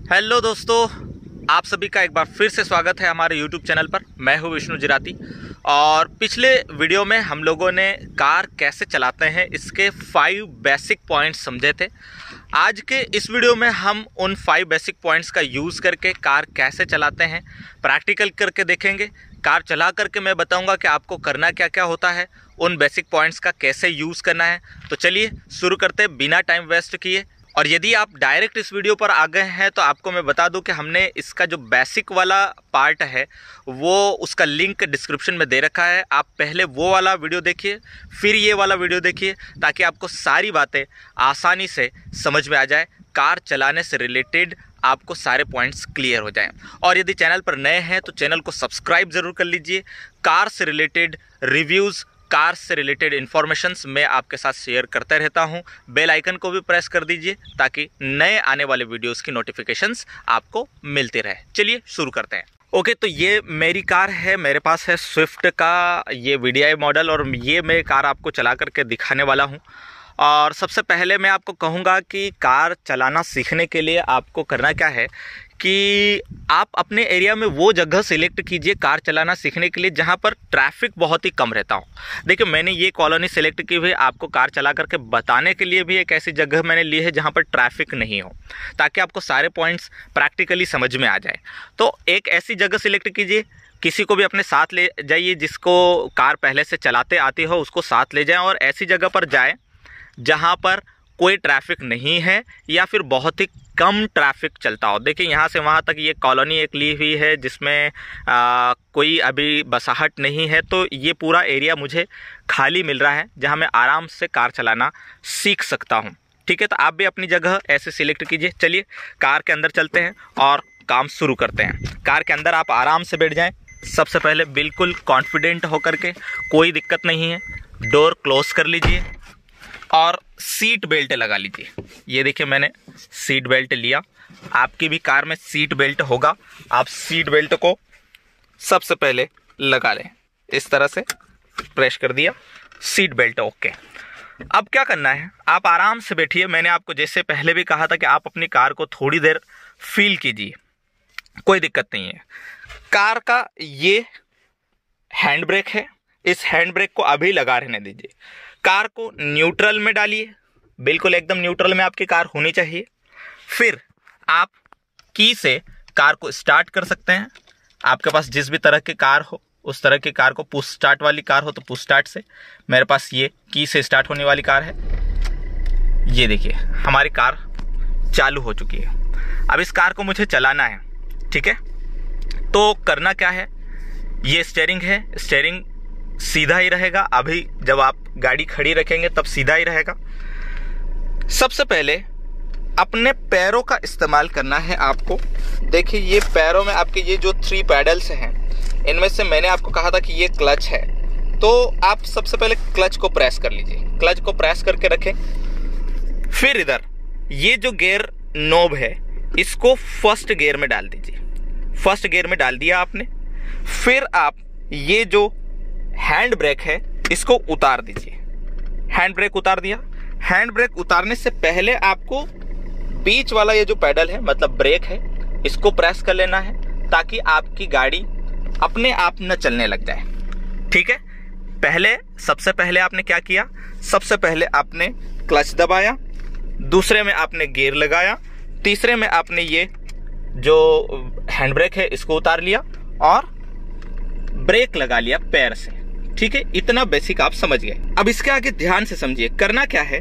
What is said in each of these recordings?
Hello दोस्तों, आप सभी का एक बार फिर से स्वागत है हमारे YouTube चैनल पर। मैं हूं विष्णु जिराती और पिछले वीडियो में हम लोगों ने कार कैसे चलाते हैं इसके 5 बेसिक पॉइंट्स समझे थे। आज के इस वीडियो में हम उन 5 बेसिक पॉइंट्स का यूज़ करके कार कैसे चलाते हैं प्रैक्टिकल करके देखेंगे। कार चला करके मैं बताऊंगा कि आपको करना क्या क्या होता है, उन बेसिक पॉइंट्स का कैसे यूज़ करना है। तो चलिए शुरू करते हैं बिना टाइम वेस्ट किए। और यदि आप डायरेक्ट इस वीडियो पर आ गए हैं तो आपको मैं बता दूं कि हमने इसका जो बेसिक वाला पार्ट है वो उसका लिंक डिस्क्रिप्शन में दे रखा है। आप पहले वो वाला वीडियो देखिए, फिर ये वाला वीडियो देखिए, ताकि आपको सारी बातें आसानी से समझ में आ जाए। कार चलाने से रिलेटेड आपको सारे पॉइंट्स क्लियर हो जाएं। और यदि चैनल पर नए हैं तो चैनल को सब्सक्राइब ज़रूर कर लीजिए। कार से रिलेटेड रिव्यूज़, कार से रिलेटेड इन्फॉर्मेशंस मैं आपके साथ शेयर करता रहता हूं। बेल आइकन को भी प्रेस कर दीजिए ताकि नए आने वाले वीडियोस की नोटिफिकेशंस आपको मिलती रहे। चलिए शुरू करते हैं। ओके, तो ये मेरी कार है, मेरे पास है स्विफ्ट का ये VDI मॉडल और ये मैं कार आपको चला करके दिखाने वाला हूँ। और सबसे पहले मैं आपको कहूँगा कि कार चलाना सीखने के लिए आपको करना क्या है कि आप अपने एरिया में वो जगह सिलेक्ट कीजिए कार चलाना सीखने के लिए जहाँ पर ट्रैफिक बहुत ही कम रहता हो। देखिए, मैंने ये कॉलोनी सेलेक्ट की हुई आपको कार चला करके बताने के लिए भी एक ऐसी जगह मैंने ली है जहाँ पर ट्रैफिक नहीं हो, ताकि आपको सारे पॉइंट्स प्रैक्टिकली समझ में आ जाए। तो एक ऐसी जगह सिलेक्ट कीजिए, किसी को भी अपने साथ ले जाइए, जिसको कार पहले से चलाते आती हो उसको साथ ले जाएं और ऐसी जगह पर जाएं जहाँ पर कोई ट्रैफिक नहीं है या फिर बहुत ही कम ट्रैफिक चलता हो। देखिए, यहाँ से वहाँ तक ये कॉलोनी एक ली हुई है जिसमें कोई अभी बसाहट नहीं है, तो ये पूरा एरिया मुझे खाली मिल रहा है जहाँ मैं आराम से कार चलाना सीख सकता हूँ। ठीक है, तो आप भी अपनी जगह ऐसे सिलेक्ट कीजिए। चलिए कार के अंदर चलते हैं और काम शुरू करते हैं। कार के अंदर आप आराम से बैठ जाएँ। सबसे पहले बिल्कुल कॉन्फिडेंट होकर के, कोई दिक्कत नहीं है, डोर क्लोज कर लीजिए और सीट बेल्ट लगा लीजिए। ये देखिए, मैंने सीट बेल्ट लिया। आपकी भी कार में सीट बेल्ट होगा। आप सीट बेल्ट को सबसे पहले लगा लें, इस तरह से प्रेस कर दिया, सीट बेल्ट ओके। अब क्या करना है, आप आराम से बैठिए। मैंने आपको जैसे पहले भी कहा था कि आप अपनी कार को थोड़ी देर फील कीजिए, कोई दिक्कत नहीं है। कार का ये हैंड ब्रेक है, इस हैंड ब्रेक को अभी लगा रहने दीजिए। कार को न्यूट्रल में डालिए, बिल्कुल एकदम न्यूट्रल में आपकी कार होनी चाहिए। फिर आप की से कार को स्टार्ट कर सकते हैं। आपके पास जिस भी तरह की कार हो उस तरह की कार को, पुश स्टार्ट वाली कार हो तो पुश स्टार्ट से। मेरे पास ये की से स्टार्ट होने वाली कार है। ये देखिए, हमारी कार चालू हो चुकी है। अब इस कार को मुझे चलाना है। ठीक है, तो करना क्या है, ये स्टीयरिंग है, स्टीयरिंग सीधा ही रहेगा। अभी जब आप गाड़ी खड़ी रखेंगे तब सीधा ही रहेगा। सबसे पहले अपने पैरों का इस्तेमाल करना है आपको। देखिए, ये पैरों में आपके ये जो 3 पैडल्स हैं, इनमें से मैंने आपको कहा था कि ये क्लच है, तो आप सबसे पहले क्लच को प्रेस कर लीजिए। क्लच को प्रेस करके रखें। फिर इधर ये जो गियर नोब है इसको फर्स्ट गियर में डाल दीजिए। फर्स्ट गियर में डाल दिया आपने। फिर आप ये जो हैंड ब्रेक है इसको उतार दीजिए। हैंड ब्रेक उतार दिया। हैंड ब्रेक उतारने से पहले आपको बीच वाला ये जो पैडल है, मतलब ब्रेक है, इसको प्रेस कर लेना है ताकि आपकी गाड़ी अपने आप न चलने लग जाए। ठीक है, सबसे पहले आपने क्या किया, सबसे पहले आपने क्लच दबाया, दूसरे में आपने गियर लगाया, तीसरे में आपने ये जो हैंड ब्रेक है इसको उतार लिया और ब्रेक लगा लिया पैर से। ठीक है, इतना बेसिक आप समझ गए। अब इसके आगे ध्यान से समझिए। करना क्या है,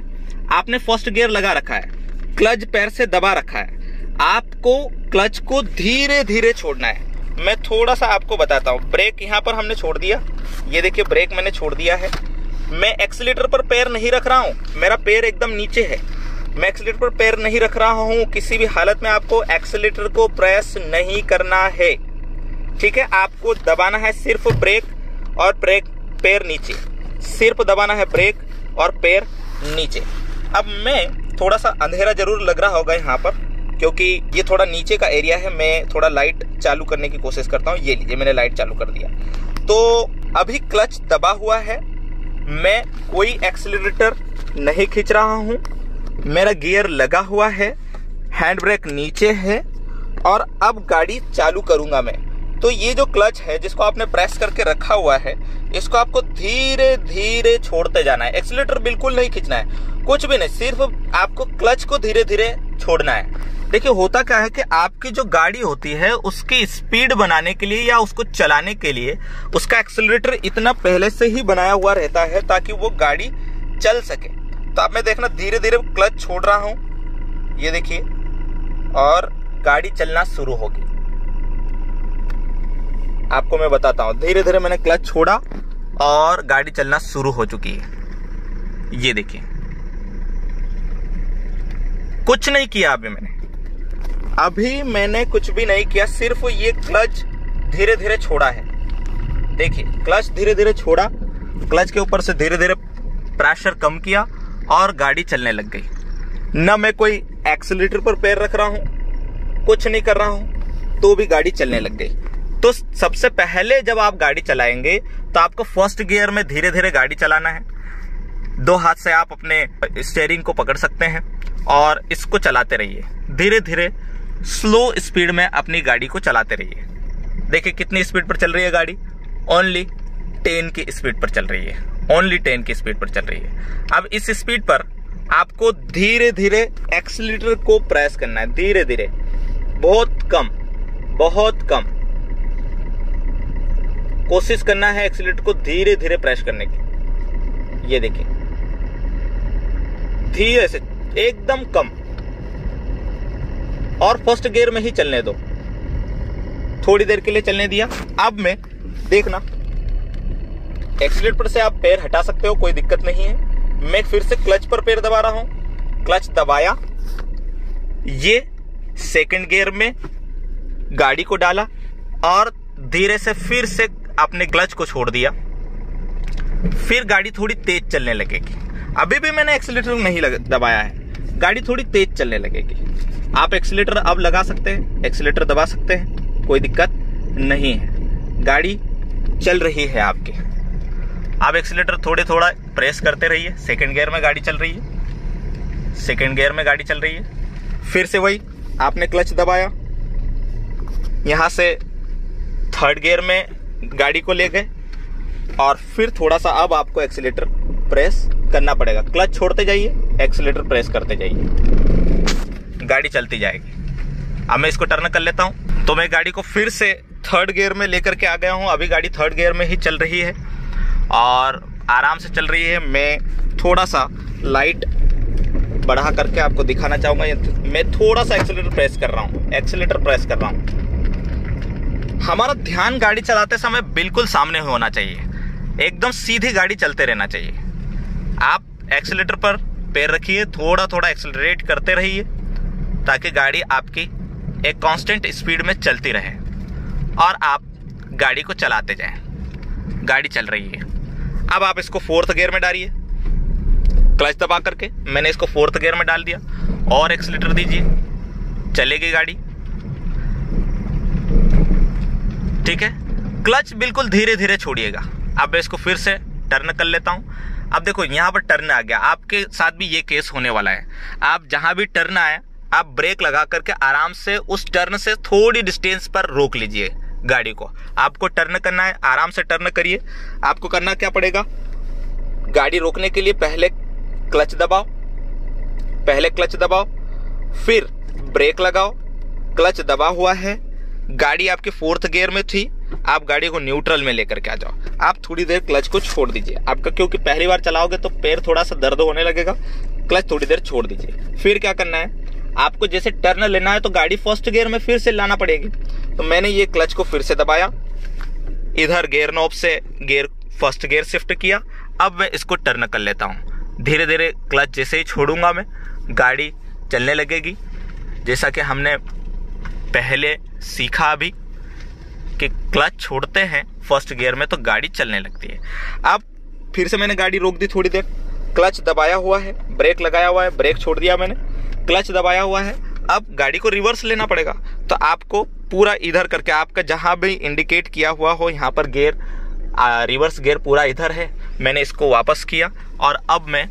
आपने फर्स्ट गियर लगा रखा है, क्लच पैर से दबा रखा है। आपको क्लच को धीरे धीरे छोड़ना है। मैं थोड़ा सा आपको बताता हूँ। ब्रेक यहाँ पर हमने छोड़ दिया, ये देखिए ब्रेक मैंने छोड़ दिया है। मैं एक्सीलेटर पर पैर नहीं रख रहा हूँ, मेरा पैर एकदम नीचे है। मैं एक्सीलेटर पर पैर नहीं रख रहा हूँ। किसी भी हालत में आपको एक्सीलेटर को प्रेस नहीं करना है। ठीक है, आपको दबाना है सिर्फ ब्रेक और ब्रेक, पैर नीचे, सिर्फ दबाना है ब्रेक और पैर नीचे। अब मैं थोड़ा सा अंधेरा जरूर लग रहा होगा यहाँ पर, क्योंकि ये थोड़ा नीचे का एरिया है। मैं थोड़ा लाइट चालू करने की कोशिश करता हूँ। ये लीजिए, मैंने लाइट चालू कर दिया। तो अभी क्लच दबा हुआ है, मैं कोई एक्सीलरेटर नहीं खींच रहा हूँ, मेरा गियर लगा हुआ है, हैंड ब्रेक नीचे है और अब गाड़ी चालू करूंगा मैं। तो ये जो क्लच है जिसको आपने प्रेस करके रखा हुआ है, इसको आपको धीरे धीरे छोड़ते जाना है। एक्सीलेटर बिल्कुल नहीं खींचना है, कुछ भी नहीं, सिर्फ आपको क्लच को धीरे धीरे छोड़ना है। देखिए होता क्या है कि आपकी जो गाड़ी होती है उसकी स्पीड बनाने के लिए या उसको चलाने के लिए उसका एक्सीलरेटर इतना पहले से ही बनाया हुआ रहता है ताकि वो गाड़ी चल सके। तो अब मैं देखना धीरे धीरे क्लच छोड़ रहा हूं, ये देखिए, और गाड़ी चलना शुरू होगी। आपको मैं बताता हूं, धीरे धीरे मैंने क्लच छोड़ा और गाड़ी चलना शुरू हो चुकी है। ये देखिए, कुछ नहीं किया अभी मैंने कुछ भी नहीं किया, सिर्फ ये क्लच धीरे धीरे छोड़ा है। देखिए क्लच धीरे धीरे छोड़ा, क्लच के ऊपर से धीरे धीरे प्रेशर कम किया और गाड़ी चलने लग गई। न मैं कोई एक्सीलेटर पर पैर रख रहा हूं, कुछ नहीं कर रहा हूं, तो भी गाड़ी चलने लग गई। तो सबसे पहले जब आप गाड़ी चलाएंगे तो आपको फर्स्ट गियर में धीरे धीरे गाड़ी चलाना है। 2 हाथ से आप अपने स्टीयरिंग को पकड़ सकते हैं और इसको चलाते रहिए, धीरे धीरे स्लो स्पीड में अपनी गाड़ी को चलाते रहिए। देखिए कितनी स्पीड पर चल रही है गाड़ी, ओनली 10 की स्पीड पर चल रही है, ओनली 10 की स्पीड पर चल रही है। अब इस स्पीड पर आपको धीरे धीरे एक्सीलेटर को प्रेस करना है, धीरे धीरे, बहुत कम कोशिश करना है एक्सीलेटर को धीरे धीरे प्रेस करने की। ये देखिए धीरे से, एकदम कम, और फर्स्ट गियर में ही चलने दो। थोड़ी देर के लिए चलने दिया। अब मैं देखना एक्सीलेटर से आप पैर हटा सकते हो, कोई दिक्कत नहीं है। मैं फिर से क्लच पर पैर दबा रहा हूं, क्लच दबाया, ये सेकंड गियर में गाड़ी को डाला और धीरे से फिर से अपने क्लच को छोड़ दिया। फिर गाड़ी थोड़ी तेज चलने लगेगी। अभी भी मैंने एक्सीलेटर नहीं दबाया है, गाड़ी थोड़ी तेज चलने लगेगी। आप एक्सीलेटर अब लगा सकते हैं, एक्सीलेटर दबा सकते हैं, कोई दिक्कत नहीं है, गाड़ी चल रही है आपकी। आप एक्सीलेटर थोड़े थोड़ा प्रेस करते रहिए। सेकंड गियर में गाड़ी चल रही है, सेकंड गियर में गाड़ी चल रही है। फिर से वही, आपने क्लच दबाया, यहां से थर्ड गियर में गाड़ी को ले गए और फिर थोड़ा सा अब आपको एक्सीलेटर प्रेस करना पड़ेगा। क्लच छोड़ते जाइए, एक्सीलेटर प्रेस करते जाइए, गाड़ी चलती जाएगी। अब मैं इसको टर्न कर लेता हूं। तो मैं गाड़ी को फिर से थर्ड गियर में लेकर के आ गया हूं। अभी गाड़ी थर्ड गियर में ही चल रही है और आराम से चल रही है। मैं थोड़ा सा लाइट बढ़ा करके आपको दिखाना चाहूंगा। मैं थोड़ा सा एक्सीलेटर प्रेस कर रहा हूं, एक्सीलेटर प्रेस कर रहा हूं। हमारा ध्यान गाड़ी चलाते समय बिल्कुल सामने होना चाहिए, एकदम सीधी गाड़ी चलते रहना चाहिए। आप एक्सीलेटर पर पैर रखिए, थोड़ा थोड़ा एक्सीलरेट करते रहिए ताकि गाड़ी आपकी एक कांस्टेंट स्पीड में चलती रहे और आप गाड़ी को चलाते जाएं। गाड़ी चल रही है। अब आप इसको फोर्थ गियर में डालिए, क्लच दबा करके मैंने इसको फोर्थ गियर में डाल दिया और एक्सीलेटर दीजिए, चलेगी गाड़ी। ठीक है, क्लच बिल्कुल धीरे धीरे छोड़िएगा। अब मैं इसको फिर से टर्न कर लेता हूं। अब देखो यहां पर टर्न आ गया, आपके साथ भी ये केस होने वाला है। आप जहां भी टर्न आए, आप ब्रेक लगा करके आराम से उस टर्न से थोड़ी डिस्टेंस पर रोक लीजिए गाड़ी को। आपको टर्न करना है, आराम से टर्न करिए। आपको करना क्या पड़ेगा, गाड़ी रोकने के लिए पहले क्लच दबाओ, पहले क्लच दबाओ, फिर ब्रेक लगाओ। क्लच दबा हुआ है, गाड़ी आपके फोर्थ गियर में थी, आप गाड़ी को न्यूट्रल में लेकर के आ जाओ। आप थोड़ी देर क्लच को छोड़ दीजिए आपका, क्योंकि पहली बार चलाओगे तो पैर थोड़ा सा दर्द होने लगेगा। क्लच थोड़ी देर छोड़ दीजिए। फिर क्या करना है, आपको जैसे टर्न लेना है तो गाड़ी फर्स्ट गियर में फिर से लाना पड़ेगी। तो मैंने ये क्लच को फिर से दबाया, इधर गियर नॉब से गियर फर्स्ट गियर शिफ्ट किया। अब मैं इसको टर्न कर लेता हूँ। धीरे धीरे क्लच जैसे ही छोड़ूंगा मैं, गाड़ी चलने लगेगी। जैसा कि हमने पहले सीखा अभी कि क्लच छोड़ते हैं फर्स्ट गियर में तो गाड़ी चलने लगती है। अब फिर से मैंने गाड़ी रोक दी थोड़ी देर, क्लच दबाया हुआ है, ब्रेक लगाया हुआ है, ब्रेक छोड़ दिया मैंने, क्लच दबाया हुआ है। अब गाड़ी को रिवर्स लेना पड़ेगा। तो आपको पूरा इधर करके, आपका जहां भी इंडिकेट किया हुआ हो यहाँ पर गियर, रिवर्स गियर पूरा इधर है, मैंने इसको वापस किया और अब मैं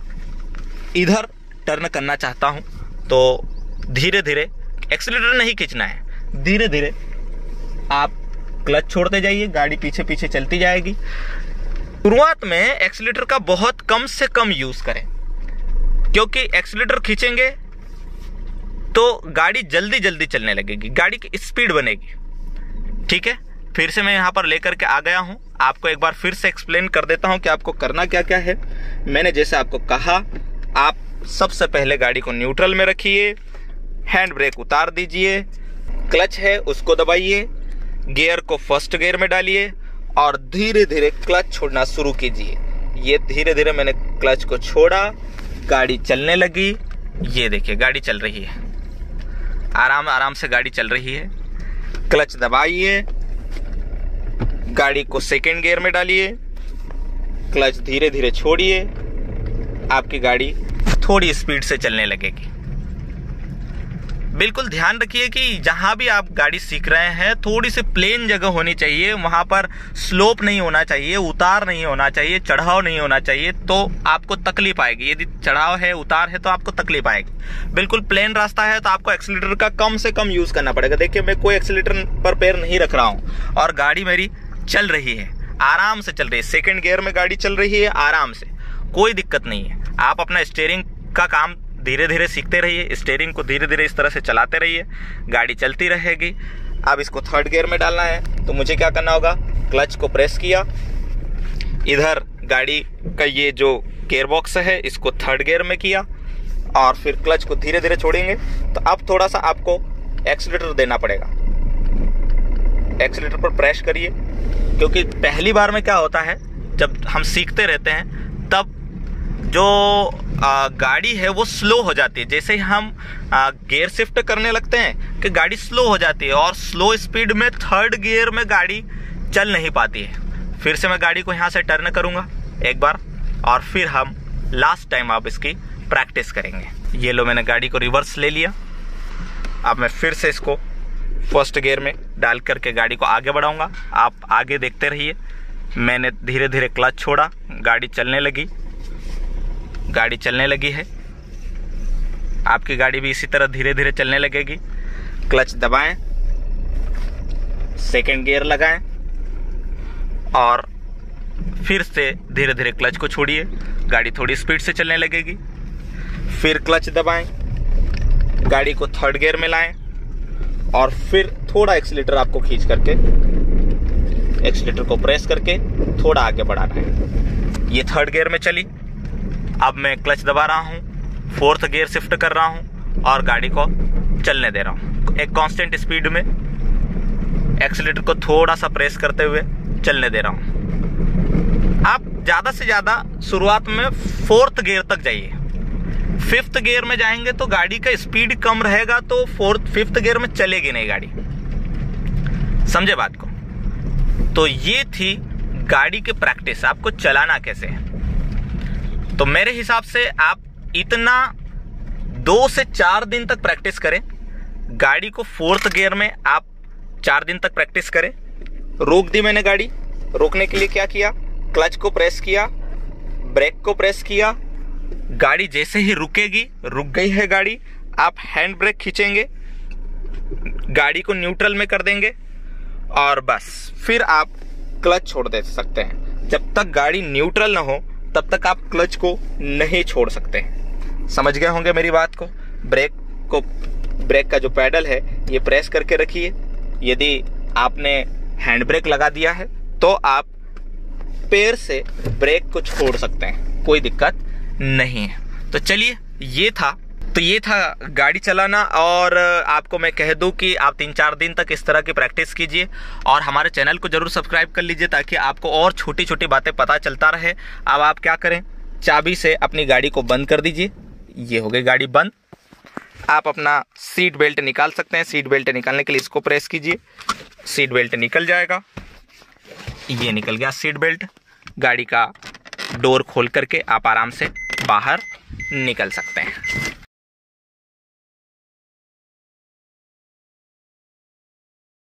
इधर टर्न करना चाहता हूं। तो धीरे धीरे, एक्सीलरेटर नहीं खींचना है, धीरे धीरे आप क्लच छोड़ते जाइए, गाड़ी पीछे पीछे चलती जाएगी। शुरुआत में एक्सीलेटर का बहुत कम से कम यूज करें, क्योंकि एक्सीलेटर खींचेंगे तो गाड़ी जल्दी जल्दी चलने लगेगी, गाड़ी की स्पीड बनेगी। ठीक है, फिर से मैं यहाँ पर लेकर के आ गया हूँ, आपको एक बार फिर से एक्सप्लेन कर देता हूँ कि आपको करना क्या क्या है। मैंने जैसे आपको कहा, आप सबसे पहले गाड़ी को न्यूट्रल में रखिए, हैंड ब्रेक उतार दीजिए, क्लच है उसको दबाइए, गियर को फर्स्ट गियर में डालिए और धीरे धीरे क्लच छोड़ना शुरू कीजिए। ये धीरे धीरे मैंने क्लच को छोड़ा, गाड़ी चलने लगी। ये देखिए गाड़ी चल रही है, आराम आराम से गाड़ी चल रही है। क्लच दबाइए, गाड़ी को सेकंड गियर में डालिए, क्लच धीरे धीरे छोड़िए, आपकी गाड़ी थोड़ी स्पीड से चलने लगेगी। बिल्कुल ध्यान रखिए कि जहां भी आप गाड़ी सीख रहे हैं थोड़ी सी प्लेन जगह होनी चाहिए, वहां पर स्लोप नहीं होना चाहिए, उतार नहीं होना चाहिए, चढ़ाव नहीं होना चाहिए, तो आपको तकलीफ आएगी। यदि चढ़ाव है, उतार है तो आपको तकलीफ आएगी। बिल्कुल प्लेन रास्ता है तो आपको एक्सीलेटर का कम से कम यूज करना पड़ेगा। देखिए मैं कोई एक्सीलेटर पर पैर नहीं रख रहा हूं और गाड़ी मेरी चल रही है, आराम से चल रही है, सेकेंड गियर में गाड़ी चल रही है आराम से, कोई दिक्कत नहीं है। आप अपना स्टीयरिंग का काम धीरे धीरे सीखते रहिए, स्टीयरिंग को धीरे धीरे इस तरह से चलाते रहिए, गाड़ी चलती रहेगी। अब इसको थर्ड गियर में डालना है तो मुझे क्या करना होगा, क्लच को प्रेस किया, इधर गाड़ी का ये जो गियर बॉक्स है इसको थर्ड गियर में किया और फिर क्लच को धीरे धीरे छोड़ेंगे। तो अब थोड़ा सा आपको एक्सीलेटर देना पड़ेगा, एक्सीलेटर पर प्रेस करिए, क्योंकि पहली बार में क्या होता है जब हम सीखते रहते हैं तब जो गाड़ी है वो स्लो हो जाती है। जैसे ही हम गियर शिफ्ट करने लगते हैं कि गाड़ी स्लो हो जाती है और स्लो स्पीड में थर्ड गियर में गाड़ी चल नहीं पाती है। फिर से मैं गाड़ी को यहाँ से टर्न करूँगा एक बार और फिर हम लास्ट टाइम आप इसकी प्रैक्टिस करेंगे। ये लो मैंने गाड़ी को रिवर्स ले लिया, अब मैं फिर से इसको फर्स्ट गियर में डाल करके गाड़ी को आगे बढ़ाऊंगा। आप आगे देखते रहिए। मैंने धीरे धीरे क्लच छोड़ा, गाड़ी चलने लगी, गाड़ी चलने लगी है। आपकी गाड़ी भी इसी तरह धीरे धीरे चलने लगेगी। क्लच दबाएं, सेकंड गियर लगाएं और फिर से धीरे धीरे क्लच को छोड़िए, गाड़ी थोड़ी स्पीड से चलने लगेगी। फिर क्लच दबाएं, गाड़ी को थर्ड गियर में लाएं और फिर थोड़ा एक्सीलेटर आपको खींच करके, एक्सीलेटर को प्रेस करके थोड़ा आगे बढ़ाना है। ये थर्ड गियर में चली। अब मैं क्लच दबा रहा हूँ, फोर्थ गियर शिफ्ट कर रहा हूँ और गाड़ी को चलने दे रहा हूँ एक कांस्टेंट स्पीड में, एक्सीलेटर को थोड़ा सा प्रेस करते हुए चलने दे रहा हूँ। आप ज़्यादा से ज़्यादा शुरुआत में फोर्थ गियर तक जाइए। फिफ्थ गियर में जाएंगे तो गाड़ी का स्पीड कम रहेगा, तो फिफ्थ गियर में चलेगी नहीं गाड़ी। समझे बात को? तो ये थी गाड़ी की प्रैक्टिस, आपको चलाना कैसे है। तो मेरे हिसाब से आप इतना 2 से 4 दिन तक प्रैक्टिस करें। गाड़ी को फोर्थ गियर में आप 4 दिन तक प्रैक्टिस करें। रोक दी मैंने गाड़ी, रोकने के लिए क्या किया, क्लच को प्रेस किया, ब्रेक को प्रेस किया। गाड़ी जैसे ही रुकेगी, रुक गई है गाड़ी, आप हैंड ब्रेक खींचेंगे, गाड़ी को न्यूट्रल में कर देंगे और बस फिर आप क्लच छोड़ दे सकते हैं। जब तक गाड़ी न्यूट्रल ना हो तब तक आप क्लच को नहीं छोड़ सकते। समझ गए होंगे मेरी बात को। ब्रेक का जो पैडल है ये प्रेस करके रखिए। यदि आपने हैंड ब्रेक लगा दिया है तो आप पैर से ब्रेक को छोड़ सकते हैं, कोई दिक्कत नहीं है। तो चलिए ये था गाड़ी चलाना। और आपको मैं कह दूं कि आप 3-4 दिन तक इस तरह की प्रैक्टिस कीजिए और हमारे चैनल को जरूर सब्सक्राइब कर लीजिए ताकि आपको और छोटी छोटी बातें पता चलता रहे। अब आप क्या करें, चाबी से अपनी गाड़ी को बंद कर दीजिए। ये हो गई गाड़ी बंद। आप अपना सीट बेल्ट निकाल सकते हैं। सीट बेल्ट निकालने के लिए इसको प्रेस कीजिए, सीट बेल्ट निकल जाएगा। ये निकल गया सीट बेल्ट। गाड़ी का डोर खोल करके आप आराम से बाहर निकल सकते हैं।